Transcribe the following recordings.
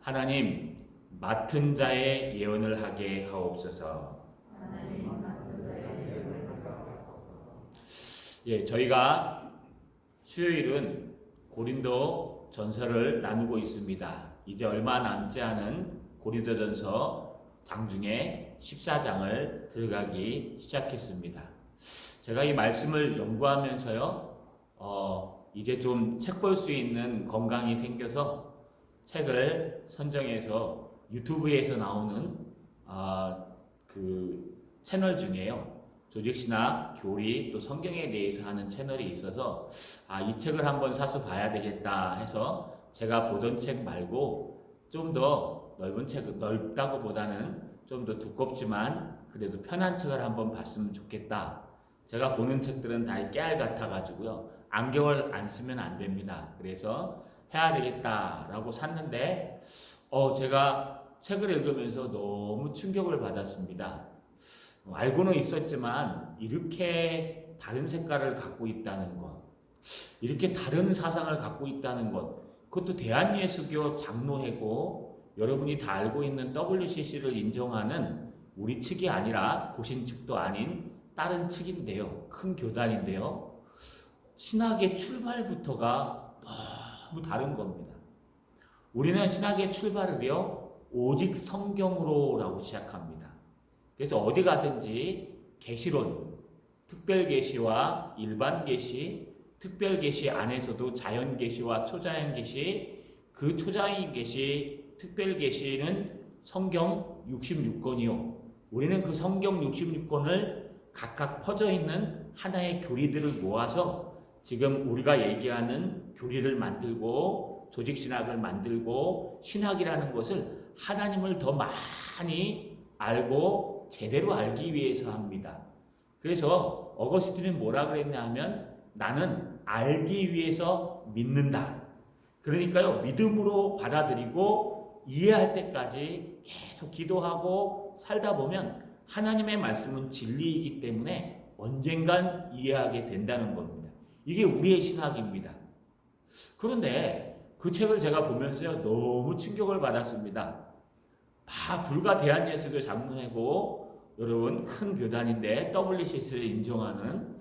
하나님, 맡은 자의 예언을 하게 하옵소서. 예, 저희가 수요일은 고린도 전서를 나누고 있습니다. 이제 얼마 남지 않은 고린도 전서 장중에 14장을 들어가기 시작했습니다. 제가 이 말씀을 연구하면서요, 이제 좀 책 볼 수 있는 건강이 생겨서 책을 선정해서 유튜브에서 나오는 그 채널 중에요, 조직신학, 교리, 또 성경에 대해서 하는 채널이 있어서 이 책을 한번 사서 봐야 되겠다 해서 제가 보던 책 말고 좀 더 넓은 책, 넓다고 보다는 좀 더 두껍지만 그래도 편한 책을 한번 봤으면 좋겠다. 제가 보는 책들은 다 깨알 같아가지고요, 안경을 안 쓰면 안 됩니다. 그래서 해야 되겠다라고 샀는데 제가 책을 읽으면서 너무 충격을 받았습니다. 알고는 있었지만 이렇게 다른 색깔을 갖고 있다는 것, 이렇게 다른 사상을 갖고 있다는 것, 그것도 대한예수교 장로회고 여러분이 다 알고 있는 WCC를 인정하는 우리 측이 아니라 고신 측도 아닌 다른 측인데요, 큰 교단인데요, 신학의 출발부터가 너무 다른 겁니다. 우리는 신학의 출발을요, 오직 성경으로라고 시작합니다. 그래서 어디 가든지 계시론, 특별계시와 일반계시, 특별계시 안에서도 자연계시와 초자연계시, 그 초자연계시, 특별계시는 성경 66권이요. 우리는 그 성경 66권을 각각 퍼져 있는 하나의 교리들을 모아서 지금 우리가 얘기하는 교리를 만들고 조직신학을 만들고 신학이라는 것을 하나님을 더 많이 알고 제대로 알기 위해서 합니다. 그래서 어거스틴은 뭐라 그랬냐 하면, 나는 알기 위해서 믿는다. 그러니까요, 믿음으로 받아들이고 이해할 때까지 계속 기도하고 살다 보면 하나님의 말씀은 진리이기 때문에 언젠간 이해하게 된다는 겁니다. 이게 우리의 신학입니다. 그런데 그 책을 제가 보면서요, 너무 충격을 받았습니다. 다 불과 대한예수교 장로회고 여러분 큰 교단인데 WCC를 인정하는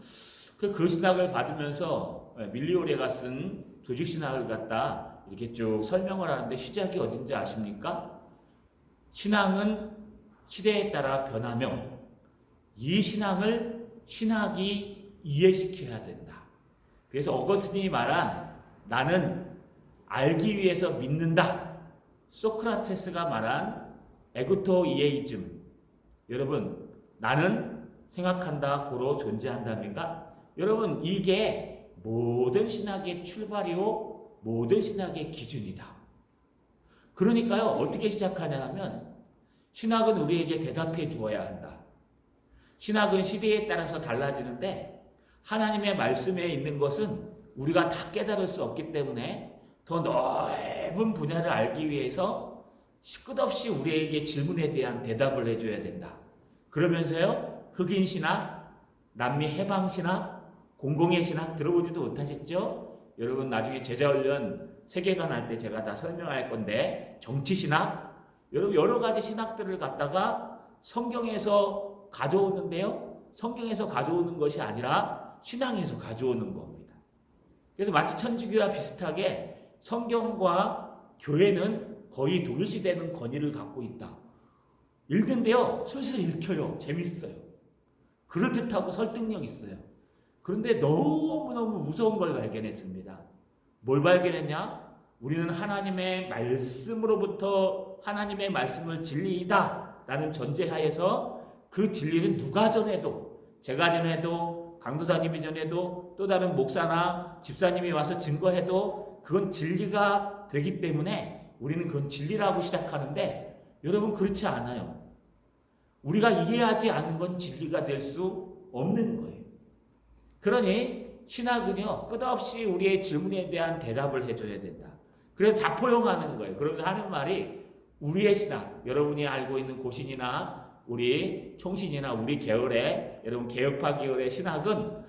그 신학을 받으면서 밀리오레가 쓴 조직신학을 갖다 이렇게 쭉 설명을 하는데 시작이 어딘지 아십니까? 신앙은 시대에 따라 변하며 이 신앙을 신학이 이해시켜야 된다. 그래서 어거스틴이 말한 나는 알기 위해서 믿는다, 소크라테스가 말한 에고토 이에이즘, 여러분 나는 생각한다, 고로 존재한다입니까? 여러분 이게 모든 신학의 출발이요, 모든 신학의 기준이다. 그러니까요, 어떻게 시작하냐 하면 신학은 우리에게 대답해 주어야 한다. 신학은 시대에 따라서 달라지는데 하나님의 말씀에 있는 것은 우리가 다 깨달을 수 없기 때문에 더 넓은 분야를 알기 위해서 끝없이 우리에게 질문에 대한 대답을 해줘야 된다. 그러면서요, 흑인 신학, 남미 해방 신학, 공공의 신학 들어보지도 못하셨죠? 여러분 나중에 제자훈련 세계관 할 때 제가 다 설명할 건데, 정치 신학, 여러분 여러 가지 신학들을 갖다가 성경에서 가져오는데요, 성경에서 가져오는 것이 아니라 신앙에서 가져오는 겁니다. 그래서 마치 천주교와 비슷하게 성경과 교회는 거의 동일시되는 권위를 갖고 있다. 읽는데요, 술술 읽혀요. 재밌어요. 그럴듯하고 설득력 있어요. 그런데 너무너무 무서운 걸 발견했습니다. 뭘 발견했냐? 우리는 하나님의 말씀으로부터 하나님의 말씀을 진리이다 라는 전제하에서 그 진리는 누가 전해도, 제가 전해도, 강도사님이 전해도, 또 다른 목사나 집사님이 와서 증거해도 그건 진리가 되기 때문에 우리는 그건 진리라고 시작하는데, 여러분 그렇지 않아요. 우리가 이해하지 않는 건 진리가 될 수 없는 거예요. 그러니 신학은요, 끝없이 우리의 질문에 대한 대답을 해줘야 된다. 그래서 다 포용하는 거예요. 그러면서 하는 말이 우리의 신학, 여러분이 알고 있는 고신이나 우리 총신이나 우리 계열의, 여러분 개혁파 계열의 신학은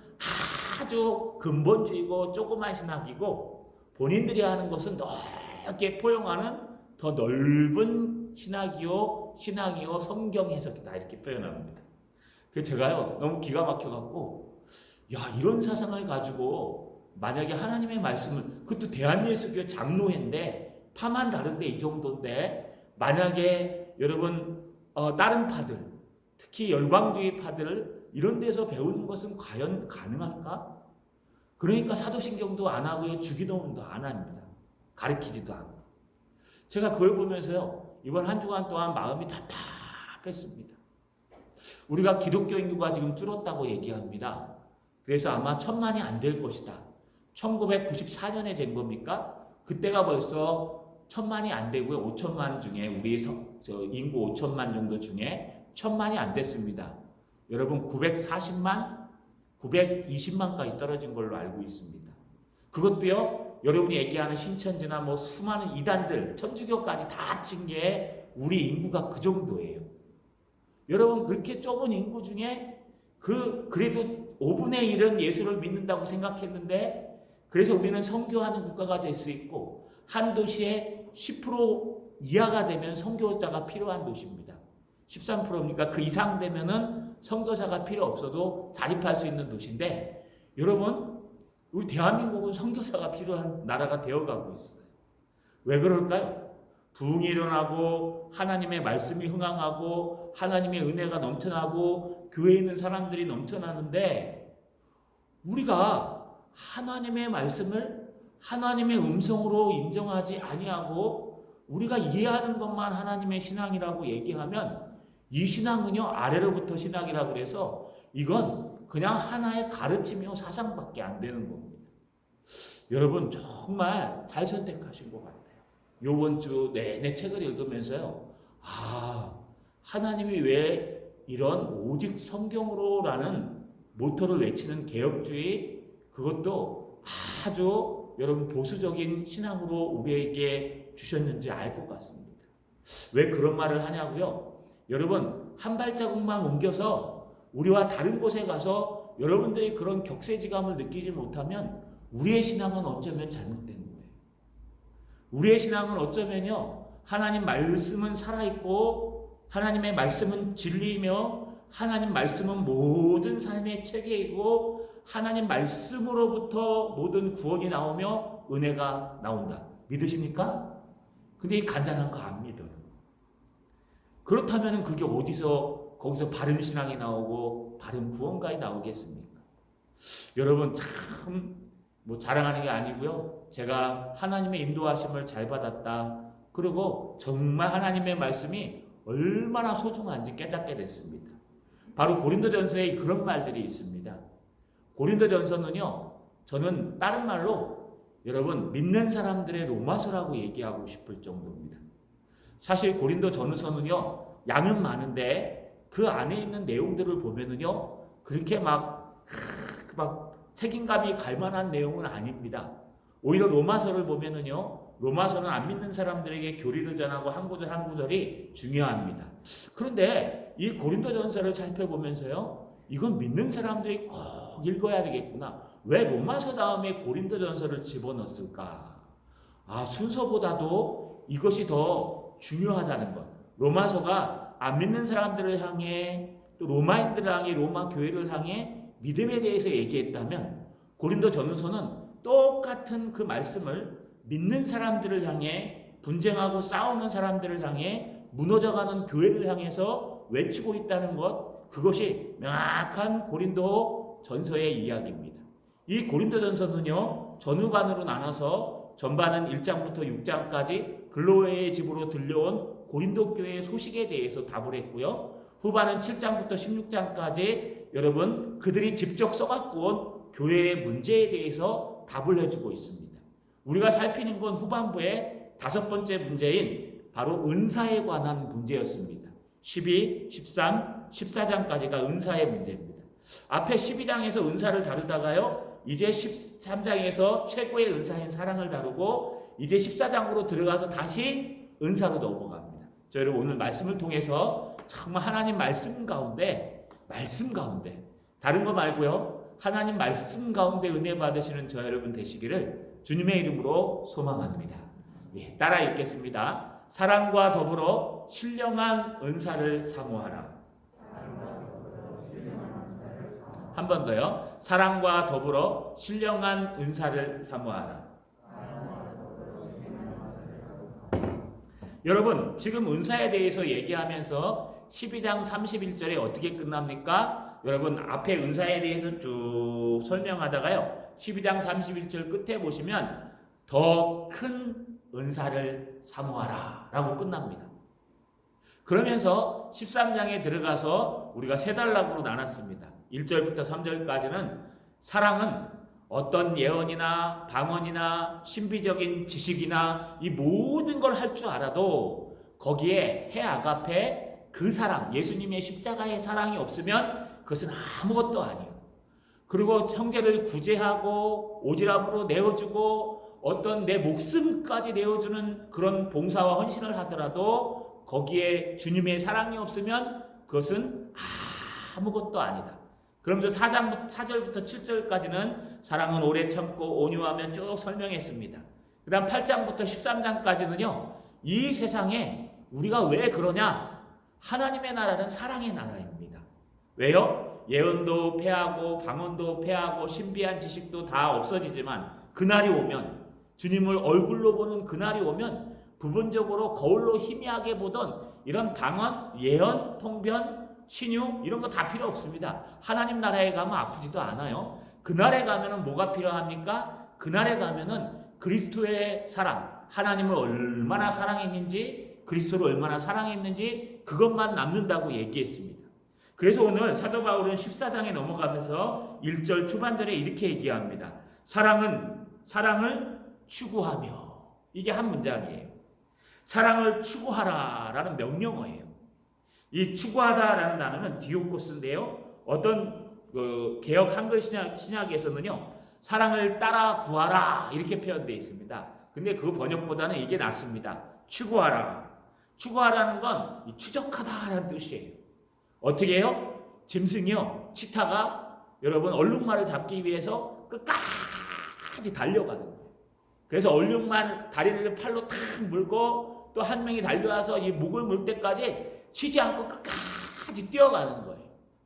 아주 근본주의고 조그만 신학이고, 본인들이 하는 것은 넓게 포용하는 더 넓은 신앙이요 성경 해석이다 이렇게 표현합니다. 그래서 제가요 너무 기가 막혀갖고 야 이런 사상을 가지고 만약에 하나님의 말씀을 그것도 대한예수교 장로회인데 파만 다른데 이 정도인데 만약에 여러분 다른 파들 특히 열광주의 파들 이런 데서 배우는 것은 과연 가능할까? 그러니까 사도신경도 안 하고요 주기도문도 안 합니다. 가르치지도 않고. 제가 그걸 보면서요 이번 한 주간 동안 마음이 답답했습니다. 우리가 기독교 인구가 지금 줄었다고 얘기합니다. 그래서 아마 1000만이 안 될 것이다. 1994년에 된 겁니까? 그때가 벌써 1000만이 안 되고요. 5천만 중에 우리 인구 5천만 정도 중에 1000만이 안 됐습니다. 여러분 940만, 920만까지 떨어진 걸로 알고 있습니다. 그것도요. 여러분이 얘기하는 신천지나 뭐 수많은 이단들, 천주교까지 다 합친 게 우리 인구가 그 정도예요. 여러분 그렇게 좁은 인구 중에 그래도 5분의 1은 예수를 믿는다고 생각했는데 그래서 우리는 선교하는 국가가 될 수 있고 한 도시에 10% 이하가 되면 선교자가 필요한 도시입니다. 13%입니까? 그 이상 되면은 선교사가 필요 없어도 자립할 수 있는 도시인데 여러분 우리 대한민국은 선교사가 필요한 나라가 되어가고 있어요. 왜 그럴까요? 부흥이 일어나고 하나님의 말씀이 흥황하고 하나님의 은혜가 넘쳐나고 교회에 있는 사람들이 넘쳐나는데 우리가 하나님의 말씀을 하나님의 음성으로 인정하지 아니하고 우리가 이해하는 것만 하나님의 신앙이라고 얘기하면 이 신앙은요 아래로부터 신앙이라고 그래서 이건 그냥 하나의 가르침이요 사상밖에 안 되는 겁니다. 여러분 정말 잘 선택하신 것 같아요. 요번 주 내내 책을 읽으면서요 하나님이 왜 이런 오직 성경으로라는 모토를 외치는 개혁주의 그것도 아주 여러분 보수적인 신앙으로 우리에게 주셨는지 알 것 같습니다. 왜 그런 말을 하냐고요? 여러분 한 발자국만 옮겨서 우리와 다른 곳에 가서 여러분들이 그런 격세지감을 느끼지 못하면 우리의 신앙은 어쩌면 잘못된 거예요. 우리의 신앙은 어쩌면요 하나님 말씀은 살아있고 하나님의 말씀은 진리이며 하나님 말씀은 모든 삶의 체계이고 하나님 말씀으로부터 모든 구원이 나오며 은혜가 나온다. 믿으십니까? 근데 이 간단한 거 안 믿어요. 그렇다면 그게 거기서 바른 신앙이 나오고 바른 구원가에 나오겠습니까? 여러분 참 자랑하는 게 아니고요. 제가 하나님의 인도하심을 잘 받았다. 그리고 정말 하나님의 말씀이 얼마나 소중한지 깨닫게 됐습니다. 바로 고린도전서에 그런 말들이 있습니다. 고린도전서는요. 저는 다른 말로 여러분 믿는 사람들의 로마서라고 얘기하고 싶을 정도입니다. 사실 고린도전서는요. 양은 많은데 그 안에 있는 내용들을 보면은요. 그렇게 막 책임감이 갈 만한 내용은 아닙니다. 오히려 로마서를 보면은요. 로마서는 안 믿는 사람들에게 교리를 전하고 한 구절 한 구절이 중요합니다. 그런데 이 고린도전서를 살펴보면서요. 이건 믿는 사람들이 꼭 읽어야 되겠구나. 왜 로마서 다음에 고린도전서를 집어넣었을까? 순서보다도 이것이 더 중요하다는 것. 로마서가 안 믿는 사람들을 향해 또 로마인들을 향해 로마 교회를 향해 믿음에 대해서 얘기했다면 고린도전서는 똑같은 그 말씀을 믿는 사람들을 향해 분쟁하고 싸우는 사람들을 향해 무너져가는 교회를 향해서 외치고 있다는 것 그것이 명확한 고린도 전서의 이야기입니다. 이 고린도 전서는요 전후반으로 나눠서 전반은 1장부터 6장까지 글로웨의 집으로 들려온 고린도 교회의 소식에 대해서 답을 했고요. 후반은 7장부터 16장까지 여러분 그들이 직접 써갖고 온 교회의 문제에 대해서 답을 해주고 있습니다. 우리가 살피는 건 후반부의 5번째 문제인 바로 은사에 관한 문제였습니다. 12, 13, 14장까지가 은사의 문제입니다. 앞에 12장에서 은사를 다루다가요. 이제 13장에서 최고의 은사인 사랑을 다루고 이제 14장으로 들어가서 다시 은사로 넘어갑니다. 저 여러분 오늘 말씀을 통해서 정말 하나님 말씀 가운데 다른 거 말고요. 하나님 말씀 가운데 은혜 받으시는 저 여러분 되시기를 주님의 이름으로 소망합니다. 따라 읽겠습니다. 사랑과 더불어 신령한 은사를 사모하라. 한 번 더요. 사랑과 더불어 신령한 은사를 사모하라. 여러분, 지금 은사에 대해서 얘기하면서 12장 31절에 어떻게 끝납니까? 여러분, 앞에 은사에 대해서 쭉 설명하다가요, 12장 31절 끝에 보시면 더 큰 은사를 사모하라 라고 끝납니다. 그러면서 13장에 들어가서 우리가 세 단락으로 나눴습니다. 1절부터 3절까지는 사랑은 어떤 예언이나 방언이나 신비적인 지식이나 이 모든 걸 할 줄 알아도 거기에 해 아가페 그 사랑, 예수님의 십자가의 사랑이 없으면 그것은 아무것도 아니에요. 그리고 형제를 구제하고 오지랖으로 내어주고 어떤 내 목숨까지 내어주는 그런 봉사와 헌신을 하더라도 거기에 주님의 사랑이 없으면 그것은 아무것도 아니다. 그러면서 4절부터 7절까지는 사랑은 오래 참고 온유하면 쭉 설명했습니다. 그 다음 8장부터 13장까지는요. 이 세상에 우리가 왜 그러냐? 하나님의 나라는 사랑의 나라입니다. 왜요? 예언도 패하고 방언도 패하고 신비한 지식도 다 없어지지만 그날이 오면, 주님을 얼굴로 보는 그날이 오면 부분적으로 거울로 희미하게 보던 이런 방언, 예언, 통변, 신유 이런 거 다 필요 없습니다. 하나님 나라에 가면 아프지도 않아요. 그날에 가면은 뭐가 필요합니까? 그날에 가면은 그리스도의 사랑, 하나님을 얼마나 사랑했는지, 그리스도를 얼마나 사랑했는지 그것만 남는다고 얘기했습니다. 그래서 오늘 사도 바울은 14장에 넘어가면서 1절 초반절에 이렇게 얘기합니다. 사랑을 추구하며, 이게 한 문장이에요. 사랑을 추구하라라는 명령어예요. 이 추구하다라는 단어는 디오코스인데요. 어떤 개역 한글 신약에서는요, 사랑을 따라 구하라 이렇게 표현되어 있습니다. 근데 그 번역보다는 이게 낫습니다. 추구하라. 추구하라는 건 추적하다라는 뜻이에요. 어떻게 해요? 짐승이요, 치타가 여러분 얼룩말을 잡기 위해서 끝까지 달려가는 거예요. 그래서 얼룩말 다리를 팔로 탁 물고 또 한 명이 달려와서 이 목을 물 때까지 쉬지 않고 끝까지 뛰어가는 거예요.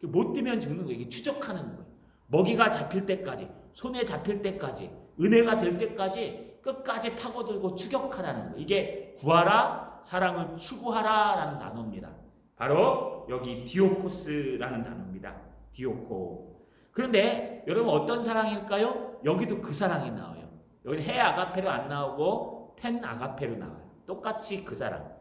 못 뛰면 죽는 거예요. 이게 추적하는 거예요. 먹이가 잡힐 때까지, 손에 잡힐 때까지, 은혜가 될 때까지 끝까지 파고들고 추격하라는 거예요. 이게 구하라, 사랑을 추구하라라는 단어입니다. 바로 여기 디오코스라는 단어입니다. 디오코. 그런데 여러분 어떤 사랑일까요? 여기도 그 사랑이 나와요. 여기는 해 아가페로 안 나오고 텐 아가페로 나와요. 똑같이 그 사랑.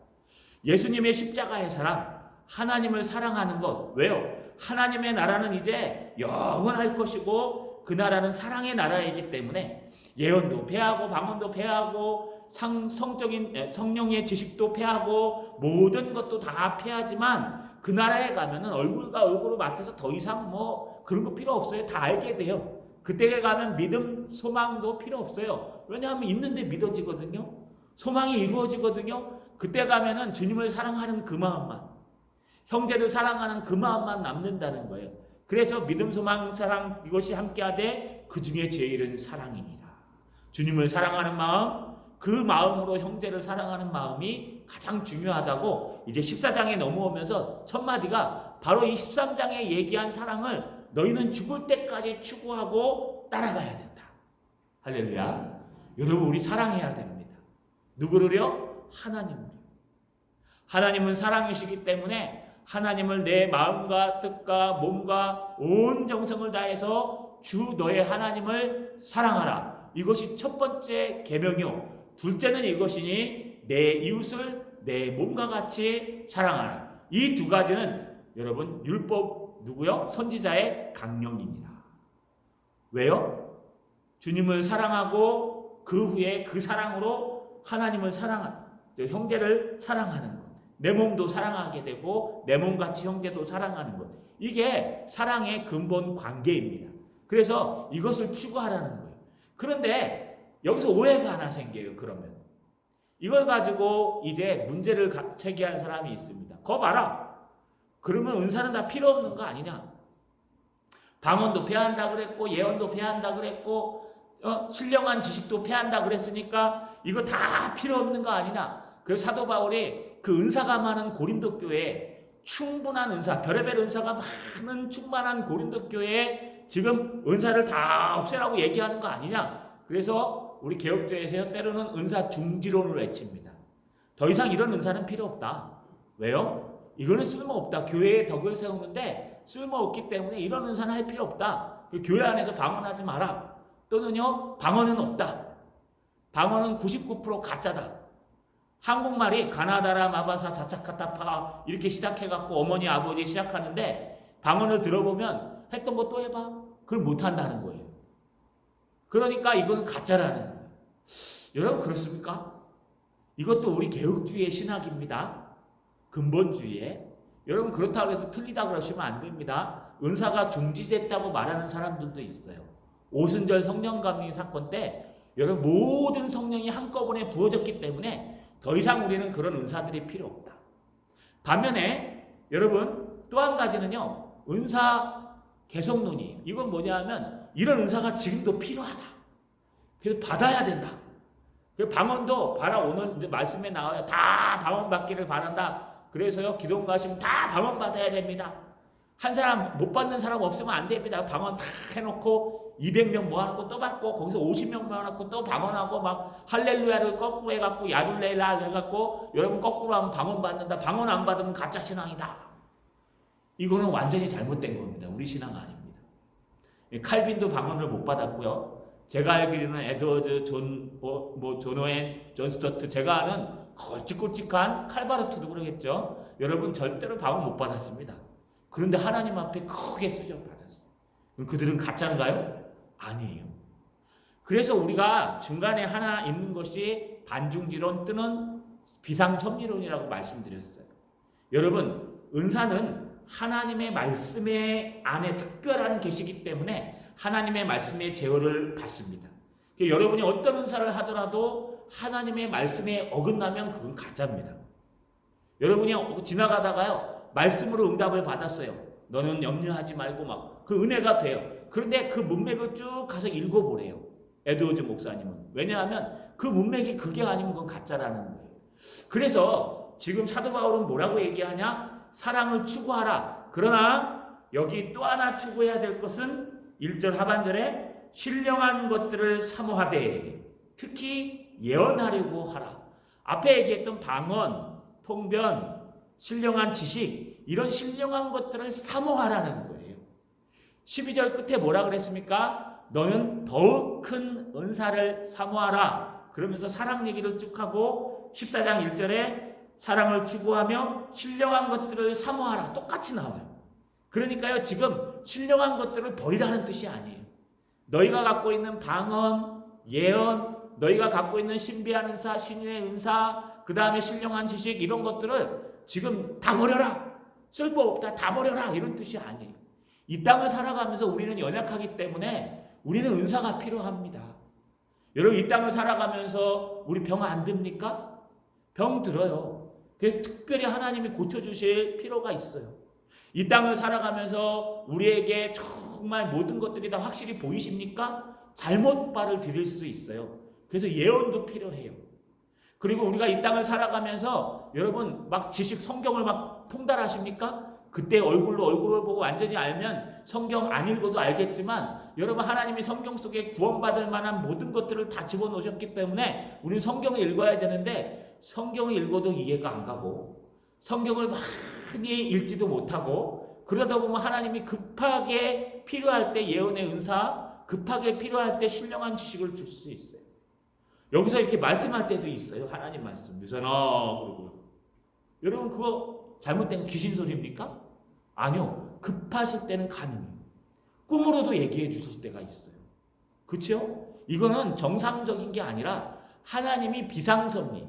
예수님의 십자가의 사랑, 하나님을 사랑하는 것. 왜요? 하나님의 나라는 이제 영원할 것이고 그 나라는 사랑의 나라이기 때문에 예언도 패하고 방언도 패하고 성령의 지식도 패하고 모든 것도 다 패하지만 그 나라에 가면은 얼굴과 얼굴을 맞춰서 더 이상 뭐 그런 거 필요 없어요. 다 알게 돼요. 그때에 가면 믿음, 소망도 필요 없어요. 왜냐하면 있는데 믿어지거든요. 소망이 이루어지거든요. 그때 가면은 주님을 사랑하는 그 마음만, 형제를 사랑하는 그 마음만 남는다는 거예요. 그래서 믿음, 소망, 사랑 이것이 함께하되 그 중에 제일은 사랑이니라. 주님을 사랑하는 마음, 그 마음으로 형제를 사랑하는 마음이 가장 중요하다고 이제 14장에 넘어오면서 첫 마디가 바로 이 13장에 얘기한 사랑을 너희는 죽을 때까지 추구하고 따라가야 된다. 할렐루야. 여러분 우리 사랑해야 됩니다. 누구를요? 하나님을. 하나님은 사랑이시기 때문에 하나님을 내 마음과 뜻과 몸과 온 정성을 다해서 주 너의 하나님을 사랑하라. 이것이 첫 번째 계명이요. 둘째는 이것이니 내 이웃을 내 몸과 같이 사랑하라. 이 두 가지는 여러분 율법 누구요? 선지자의 강령입니다. 왜요? 주님을 사랑하고 그 후에 그 사랑으로 하나님을 사랑하는, 형제를 사랑하는 것. 내 몸도 사랑하게 되고 내 몸같이 형제도 사랑하는 것. 이게 사랑의 근본 관계입니다. 그래서 이것을 추구하라는 거예요. 그런데 여기서 오해가 하나 생겨요. 그러면 이걸 가지고 이제 문제를 제기한 사람이 있습니다. 거 봐라. 그러면 은사는 다 필요 없는 거 아니냐? 방언도 패한다 그랬고 예언도 패한다 그랬고 신령한 지식도 패한다 그랬으니까 이거 다 필요 없는 거 아니냐? 그래서 사도 바울이 그 은사가 많은 고린도 교회에 충분한 은사, 별의별 은사가 많은 충만한 고린도 교회에 지금 은사를 다 없애라고 얘기하는 거 아니냐. 그래서 우리 개혁주의에서 때로는 은사 중지론을 외칩니다. 더 이상 이런 은사는 필요 없다. 왜요? 이거는 쓸모없다. 교회에 덕을 세우는데 쓸모없기 때문에 이런 은사는 할 필요 없다. 교회 안에서 방언하지 마라. 또는요, 방언은 없다. 방언은 99% 가짜다. 한국말이 가나다라 마바사 자차카타파 이렇게 시작해갖고 어머니 아버지 시작하는데 방언을 들어보면 했던 거 또 해봐. 그걸 못한다는 거예요. 그러니까 이거는 가짜라는 거예요. 여러분 그렇습니까? 이것도 우리 개혁주의의 신학입니다. 근본주의에. 여러분 그렇다고 해서 틀리다 그러시면 안 됩니다. 은사가 중지됐다고 말하는 사람들도 있어요. 오순절 성령감리 사건 때 여러분 모든 성령이 한꺼번에 부어졌기 때문에 더 이상 우리는 그런 은사들이 필요 없다. 반면에 여러분 또 한 가지는요. 은사 개성론이에요. 이건 뭐냐면 이런 은사가 지금도 필요하다. 그래서 받아야 된다. 방언도 바라 오늘 이제 말씀에 나와요. 다 방언 받기를 바란다. 그래서요 기도 가시면 다 방언 받아야 됩니다. 한 사람 못 받는 사람 없으면 안 됩니다. 방언 다 해놓고 200명 모아놓고 또 받고 거기서 50명 모아놓고 또 방언하고 막 할렐루야를 거꾸로 해갖고 야둘레라 해갖고 여러분 거꾸로 하면 방언 받는다. 방언 안 받으면 가짜 신앙이다. 이거는 완전히 잘못된 겁니다. 우리 신앙 아닙니다. 칼빈도 방언을 못 받았고요. 제가 알기로는 에드워즈, 존 오웬, 존 스토트 제가 아는 걸쭉걸쭉한 칼바르트도 그러겠죠. 여러분 절대로 방언 못 받았습니다. 그런데 하나님 앞에 크게 쓰죠 받았어요. 그럼 그들은 가짜인가요? 아니에요. 그래서 우리가 중간에 하나 있는 것이 반중지론 또는 비상섭리론이라고 말씀드렸어요. 여러분 은사는 하나님의 말씀의 안에 특별한 계시기 때문에 하나님의 말씀의 제어를 받습니다. 여러분이 어떤 은사를 하더라도 하나님의 말씀에 어긋나면 그건 가짜입니다. 여러분이 지나가다가요 말씀으로 응답을 받았어요. 너는 염려하지 말고 막 그 은혜가 돼요. 그런데 그 문맥을 쭉 가서 읽어보래요. 에드워즈 목사님은. 왜냐하면 그 문맥이 그게 아니면 그건 가짜라는 거예요. 그래서 지금 사도 바울은 뭐라고 얘기하냐? 사랑을 추구하라. 그러나 여기 또 하나 추구해야 될 것은 1절 하반절에 신령한 것들을 사모하되 특히 예언하려고 하라. 앞에 얘기했던 방언, 통변, 신령한 지식 이런 신령한 것들을 사모하라는 거예요. 12절 끝에 뭐라 그랬습니까? 너는 더욱 큰 은사를 사모하라. 그러면서 사랑 얘기를 쭉 하고 14장 1절에 사랑을 추구하며 신령한 것들을 사모하라. 똑같이 나와요. 그러니까요 지금 신령한 것들을 버리라는 뜻이 아니에요. 너희가 갖고 있는 방언, 예언, 너희가 갖고 있는 신비한 은사, 신유의 은사, 그 다음에 신령한 지식 이런 것들을 지금 다 버려라. 쓸모없다. 다 버려라. 이런 뜻이 아니에요. 이 땅을 살아가면서 우리는 연약하기 때문에 우리는 은사가 필요합니다. 여러분 이 땅을 살아가면서 우리 병 안 듭니까? 병 들어요. 그래서 특별히 하나님이 고쳐주실 필요가 있어요. 이 땅을 살아가면서 우리에게 정말 모든 것들이 다 확실히 보이십니까? 잘못 발을 들일 수 있어요. 그래서 예언도 필요해요. 그리고 우리가 이 땅을 살아가면서 여러분 막 지식 성경을 막 통달하십니까? 그때 얼굴로 얼굴을 보고 완전히 알면 성경 안 읽어도 알겠지만 여러분 하나님이 성경 속에 구원받을 만한 모든 것들을 다 집어넣으셨기 때문에 우리는 성경을 읽어야 되는데 성경을 읽어도 이해가 안 가고 성경을 많이 읽지도 못하고 그러다 보면 하나님이 급하게 필요할 때 예언의 은사, 급하게 필요할 때 신령한 지식을 줄 수 있어요. 여기서 이렇게 말씀할 때도 있어요. 하나님 말씀. 유선아 그러고 여러분 그거 잘못된 귀신 소리입니까? 아니요. 급하실 때는 가능해요. 꿈으로도 얘기해 주실 때가 있어요. 그렇죠? 이거는 정상적인 게 아니라 하나님이 비상섭리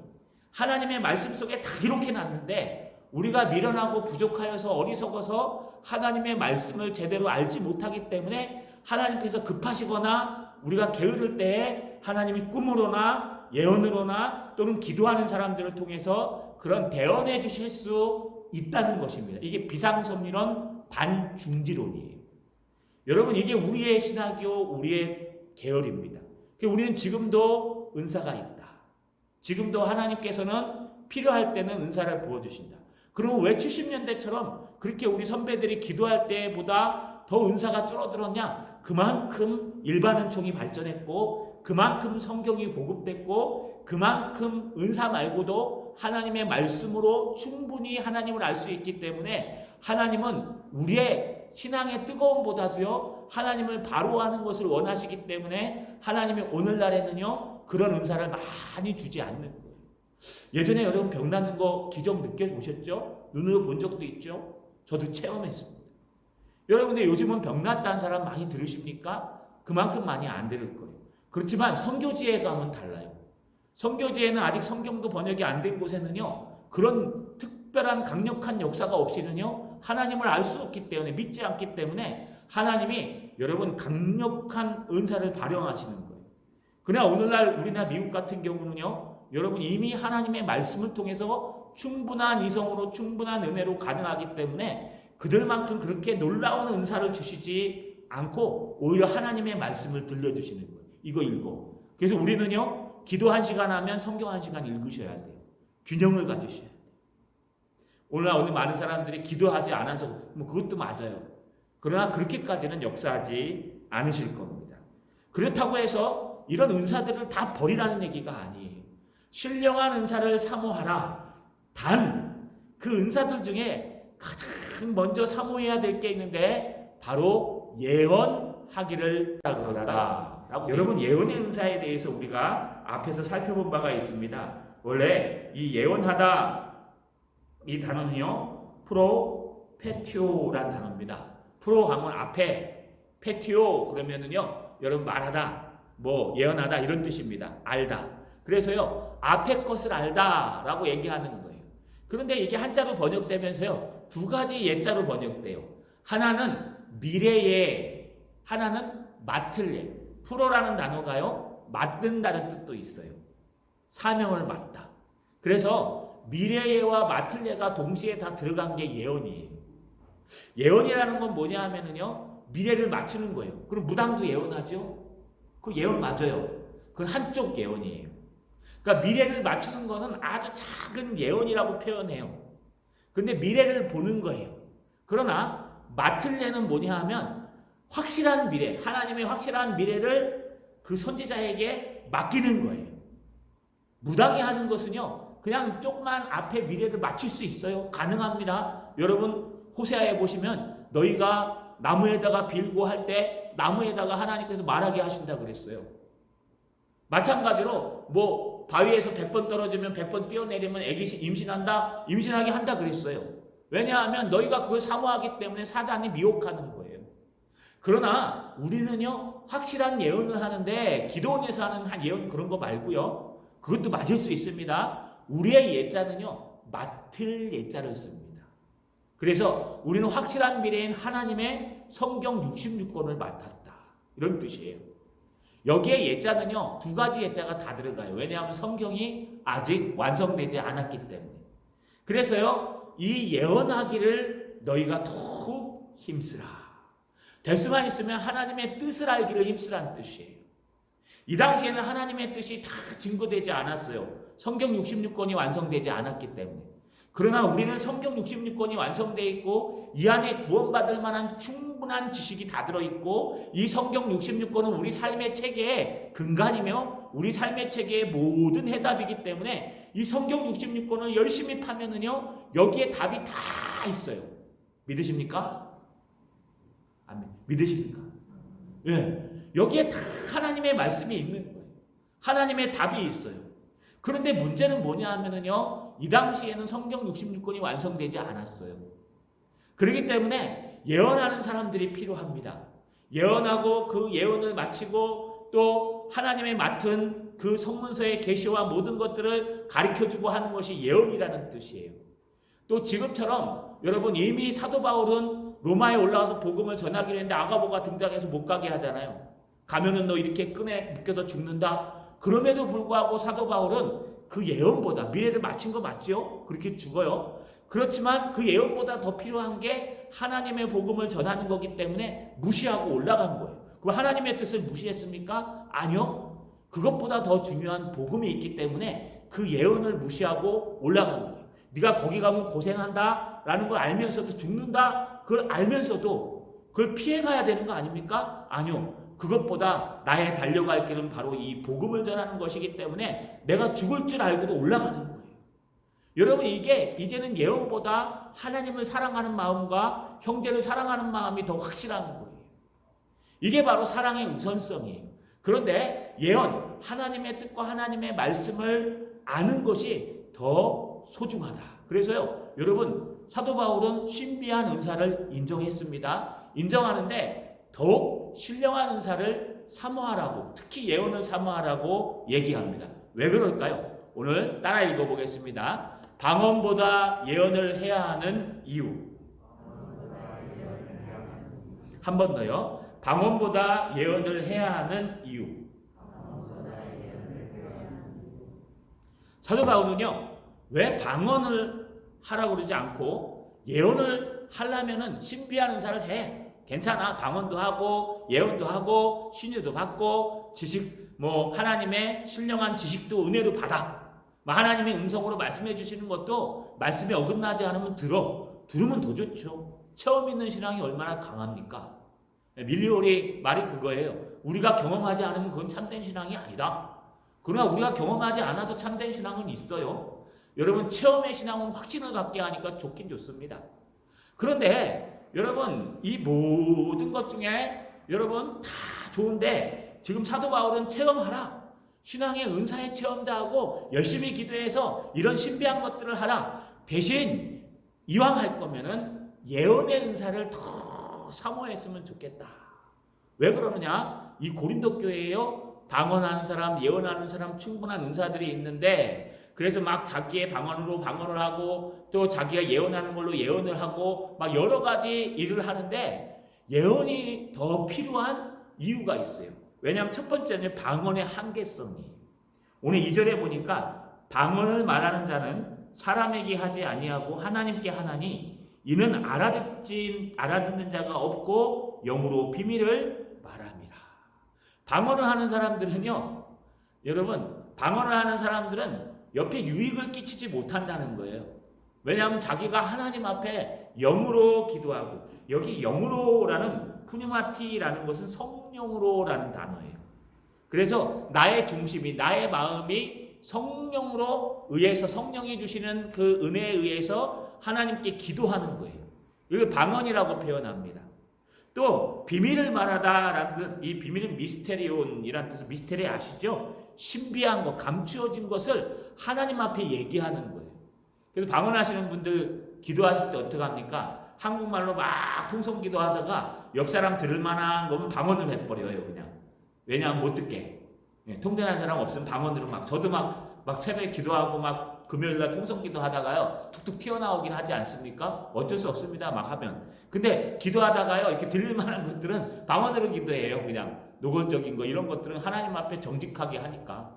하나님의 말씀 속에 다 이렇게 놨는데 우리가 미련하고 부족하여서 어리석어서 하나님의 말씀을 제대로 알지 못하기 때문에 하나님께서 급하시거나 우리가 게으를 때에 하나님이 꿈으로나 예언으로나 또는 기도하는 사람들을 통해서 그런 대언해 주실 수 있다는 것입니다. 이게 비상섭리론 반중지론이에요. 여러분 이게 우리의 신학이요 우리의 계열입니다. 우리는 지금도 은사가 있다. 지금도 하나님께서는 필요할 때는 은사를 부어주신다. 그럼 왜 70년대처럼 그렇게 우리 선배들이 기도할 때보다 더 은사가 줄어들었냐? 그만큼 일반 은총이 발전했고, 그만큼 성경이 보급됐고, 그만큼 은사 말고도 하나님의 말씀으로 충분히 하나님을 알 수 있기 때문에 하나님은 우리의 신앙의 뜨거움보다도요, 하나님을 바로 아는 것을 원하시기 때문에 하나님이 오늘날에는요, 그런 은사를 많이 주지 않는 거예요. 예전에 여러분 병 낫는 거 기적 느껴보셨죠? 눈으로 본 적도 있죠? 저도 체험했습니다. 여러분들 요즘은 병 낫다는 사람 많이 들으십니까? 그만큼 많이 안 들을 거예요. 그렇지만 선교지에 가면 달라요. 선교지에는 아직 성경도 번역이 안 된 곳에는요, 그런 특별한 강력한 역사가 없이는요, 하나님을 알 수 없기 때문에, 믿지 않기 때문에 하나님이 여러분 강력한 은사를 발용하시는 거예요. 그러나 오늘날 우리나라 미국 같은 경우는요, 여러분 이미 하나님의 말씀을 통해서 충분한 이성으로 충분한 은혜로 가능하기 때문에 그들만큼 그렇게 놀라운 은사를 주시지 않고 오히려 하나님의 말씀을 들려주시는 거예요. 이거 읽어. 그래서 우리는요, 기도 1시간 하면 성경 1시간 읽으셔야 돼요. 균형을 가지셔야 돼요. 오늘 많은 사람들이 기도하지 않아서 뭐 그것도 맞아요. 그러나 그렇게까지는 역사하지 않으실 겁니다. 그렇다고 해서 이런 은사들을 다 버리라는 얘기가 아니에요. 신령한 은사를 사모하라. 단 그 은사들 중에 가장 먼저 사모해야 될 게 있는데 바로 예언하기를 그러라. 여러분 예언의 은사에 대해서 우리가 앞에서 살펴본 바가 있습니다. 원래 이 예언하다 이 단어는요, 프로페티오라는 단어입니다. 프로 하면 앞에, 페티오 그러면은요, 여러분 말하다, 뭐 예언하다 이런 뜻입니다. 알다. 그래서요, 앞에 것을 알다라고 얘기하는 거예요. 그런데 이게 한자로 번역되면서요, 두 가지 예자로 번역돼요. 하나는 미래예, 하나는 맡을 예. 프로라는 단어가요, 맡는다는 뜻도 있어요. 사명을 맡다. 그래서 미래예와 맡을 예가 동시에 다 들어간 게 예언이에요. 예언이라는 건 뭐냐 하면은요, 미래를 맞추는 거예요. 그럼 무당도 예언하죠? 그 예언 맞아요. 그건 한쪽 예언이에요. 그러니까 미래를 맞추는 거는 아주 작은 예언이라고 표현해요. 근데 미래를 보는 거예요. 그러나 맡을 예는 뭐냐 하면 확실한 미래, 하나님의 확실한 미래를 그 선지자에게 맡기는 거예요. 무당이 하는 것은요, 그냥 조그만 앞에 미래를 맞출 수 있어요. 가능합니다. 여러분 호세아에 보시면 너희가 나무에다가 빌고 할 때 나무에다가 하나님께서 말하게 하신다 그랬어요. 마찬가지로 뭐 바위에서 100번 떨어지면 100번 뛰어내리면 애기 임신한다? 임신하게 한다 그랬어요. 왜냐하면 너희가 그걸 사모하기 때문에 사단이 미혹하는 거예요. 그러나 우리는요, 확실한 예언을 하는데 기도원에서 하는 한 예언 그런 거 말고요, 그것도 맞을 수 있습니다. 우리의 예자는요, 맡을 예자를 씁니다. 그래서 우리는 확실한 미래인 하나님의 성경 66권을 맡았다. 이런 뜻이에요. 여기에 예자는요, 두 가지 예자가 다 들어가요. 왜냐하면 성경이 아직 완성되지 않았기 때문에. 그래서요, 이 예언하기를 너희가 더욱 힘쓰라. 될 수만 있으면 하나님의 뜻을 알기를 힘쓰라는 뜻이에요. 이 당시에는 하나님의 뜻이 다 증거되지 않았어요. 성경 66권이 완성되지 않았기 때문에. 그러나 우리는 성경 66권이 완성되어 있고 이 안에 구원받을 만한 충분한 지식이 다 들어있고 이 성경 66권은 우리 삶의 체계의 근간이며 우리 삶의 체계의 모든 해답이기 때문에 이 성경 66권을 열심히 파면은요, 여기에 답이 다 있어요. 믿으십니까? 아멘. 믿으십니까? 예. 여기에 다 하나님의 말씀이 있는 거예요. 하나님의 답이 있어요. 그런데 문제는 뭐냐 하면은요, 이 당시에는 성경 66권이 완성되지 않았어요. 그렇기 때문에 예언하는 사람들이 필요합니다. 예언하고 그 예언을 마치고 또 하나님의 맡은 그 성문서의 계시와 모든 것들을 가르쳐주고 하는 것이 예언이라는 뜻이에요. 또 지금처럼 여러분 이미 사도 바울은 로마에 올라가서 복음을 전하기로 했는데 아가보가 등장해서 못 가게 하잖아요. 가면은 너 이렇게 끈에 묶여서 죽는다. 그럼에도 불구하고 사도 바울은 그 예언보다 미래를 마친 거 맞죠? 그렇게 죽어요. 그렇지만 그 예언보다 더 필요한 게 하나님의 복음을 전하는 거기 때문에 무시하고 올라간 거예요. 그럼 하나님의 뜻을 무시했습니까? 아니요. 그것보다 더 중요한 복음이 있기 때문에 그 예언을 무시하고 올라가는 거예요. 네가 거기 가면 고생한다 라는 걸 알면서도 죽는다 그걸 알면서도 그걸 피해가야 되는 거 아닙니까? 아니요. 그것보다 나의 달려갈 길은 바로 이 복음을 전하는 것이기 때문에 내가 죽을 줄 알고도 올라가는 거예요. 여러분 이게 이제는 예언보다 하나님을 사랑하는 마음과 형제를 사랑하는 마음이 더 확실한 거예요. 이게 바로 사랑의 우선성이에요. 그런데 예언, 하나님의 뜻과 하나님의 말씀을 아는 것이 더 소중하다. 그래서요, 여러분 사도 바울은 신비한 은사를 인정했습니다. 인정하는데 더욱 신령한 은사를 사모하라고, 특히 예언을 사모하라고 얘기합니다. 왜 그럴까요? 오늘 따라 읽어보겠습니다. 방언보다 예언을 해야 하는 이유. 한 번 더요. 방언보다 예언을 해야 하는 이유. 사도 바울은요, 왜 방언을 하라고 그러지 않고 예언을 하려면은 신비한 은사를 해. 괜찮아. 방언도 하고 예언도 하고 신유도 받고 지식 하나님의 신령한 지식도 은혜로 받아. 하나님의 음성으로 말씀해 주시는 것도 말씀에 어긋나지 않으면 들으면 더 좋죠. 체험 있는 신앙이 얼마나 강합니까? 밀리오리 말이 그거예요. 우리가 경험하지 않으면 그건 참된 신앙이 아니다. 그러나 우리가 경험하지 않아도 참된 신앙은 있어요. 여러분 체험의 신앙은 확신을 갖게 하니까 좋긴 좋습니다. 그런데 여러분 이 모든 것 중에 여러분 다 좋은데 지금 사도 바울은 체험하라. 신앙의 은사의 체험도 하고 열심히 기도해서 이런 신비한 것들을 하라. 대신 이왕 할 거면은 예언의 은사를 더 사모했으면 좋겠다. 왜 그러느냐? 이 고린도 교회에요. 방언하는 사람, 예언하는 사람 충분한 은사들이 있는데 그래서 막 자기의 방언으로 방언을 하고 또 자기가 예언하는 걸로 예언을 하고 막 여러 가지 일을 하는데 예언이 더 필요한 이유가 있어요. 왜냐하면 첫 번째는 방언의 한계성이에요. 오늘 2절에 보니까 방언을 말하는 자는 사람에게 하지 아니하고 하나님께 하나니 이는 알아듣는 자가 없고 영으로 비밀을 말합니다. 방언을 하는 사람들은요, 여러분 방언을 하는 사람들은 옆에 유익을 끼치지 못한다는 거예요. 왜냐하면 자기가 하나님 앞에 영으로 기도하고 여기 영으로라는 푸니마티라는 것은 성령으로라는 단어예요. 그래서 나의 중심이 나의 마음이 성령으로 의해서 성령이 주시는 그 은혜에 의해서 하나님께 기도하는 거예요. 이걸 방언이라고 표현합니다. 또 비밀을 말하다라는 뜻, 이 비밀은 미스테리온이라는 뜻, 미스테리 아시죠? 신비한 것, 감추어진 것을 하나님 앞에 얘기하는 거예요. 그래서 방언하시는 분들 기도하실 때 어떻게 합니까? 한국말로 막 통성기도 하다가 옆 사람 들을 만한 거면 방언을 해버려요, 그냥. 왜냐하면 못 듣게. 통전하는 사람 없으면 방언으로 저도 막 새벽에 기도하고 막 금요일날 통성기도 하다가요, 툭툭 튀어나오긴 하지 않습니까? 어쩔 수 없습니다, 막 하면. 근데 기도하다가요, 이렇게 들릴 만한 것들은 방언으로 기도해요, 그냥. 노골적인 거, 이런 것들은 하나님 앞에 정직하게 하니까.